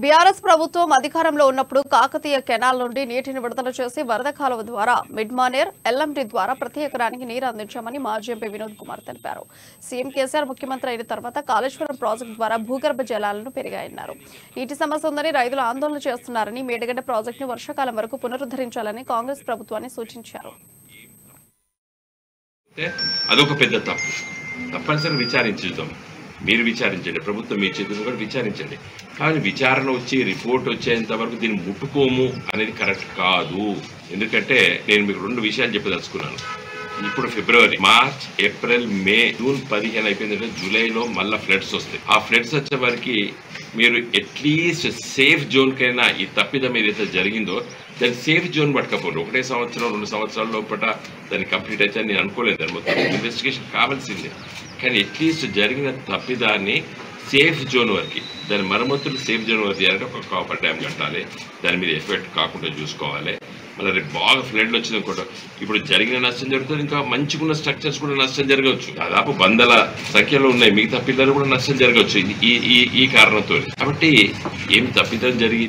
BRS ప్రభుత్వం అధికారంలో ఉన్నప్పుడు కాకతీయ కెనాల్ నుండి నీటిని విడుదల చేసి వరద కాలువ ద్వారా మిడ్మానేర్ ఎల్ఎండి ద్వారా ప్రతి ఎకరానికి నీరు అందించామని మాజీ ఎంపీ వినోద్ కుమార్ తెలిపారు. సీఎం కేసీఆర్ ముఖ్యమంత్రి అయిన తర్వాత కాళేశ్వరం ప్రాజెక్టు ద్వారా భూగర్భ జలాలను పెరిగాయన్నారు. నీటి సమస్య ఉందని రైతులు ఆందోళన చేస్తున్నారని, మేడిగడ్డ ప్రాజెక్టును వర్షాకాలం వరకు పునరుద్ధరించాలని కాంగ్రెస్ ప్రభుత్వాన్ని సూచించారు. అదొక పెద్ద తప్పు. తప్పనిసరి విచారించుదాం. మీరు విచారించండి, ప్రభుత్వం మీ చేతులు కూడా విచారించండి. కానీ విచారణ వచ్చి రిపోర్ట్ వచ్చేంత వరకు దీన్ని ముట్టుకోము అనేది కరెక్ట్ కాదు. ఎందుకంటే నేను మీకు 2 విషయాలు చెప్పదలుచుకున్నాను. ఇప్పుడు ఫిబ్రవరి, మార్చ్, ఏప్రిల్, మే, జూన్ 15 అయిపోయిందంటే జూలైలో మళ్ళీ ఫ్లడ్స్ వస్తాయి. ఆ ఫ్లడ్స్ వచ్చే వరకు మీరు అట్లీస్ట్ సేఫ్ జోన్కైనా ఈ తప్పిదం ఏదైతే జరిగిందో దాన్ని సేఫ్ జోన్ పట్టుకపోండి. 1 సంవత్సరం 2 సంవత్సరాల లోపల దాన్ని కంప్లీట్ అయితే నేను అనుకోలేదు. దాని మొత్తం ఇన్వెస్టిగేషన్ కావాల్సిందే. కానీ అట్లీస్ట్ జరిగిన తప్పిదాన్ని సేఫ్ జోన్ వరకు, దాని మరమ్మతులు సేఫ్ జోన్ వరకు చేయాలంటే ఒక కాపర్ డ్యామ్ కట్టాలి. దాని మీద ఎఫెక్ట్ కాకుండా చూసుకోవాలి. మళ్ళీ రేపు బాగా ఫ్లడ్లు వచ్చింది అనుకోండి, ఇప్పుడు జరిగిన నష్టం జరుగుతుంది, ఇంకా మంచిగున్న స్ట్రక్చర్స్ కూడా నష్టం జరగవచ్చు. దాదాపు 100ల సంఖ్యలో ఉన్నాయి. మిగతా పిల్లలు కూడా నష్టం జరగవచ్చు ఈ కారణంతో. కాబట్టి ఏం తప్పిదం జరిగి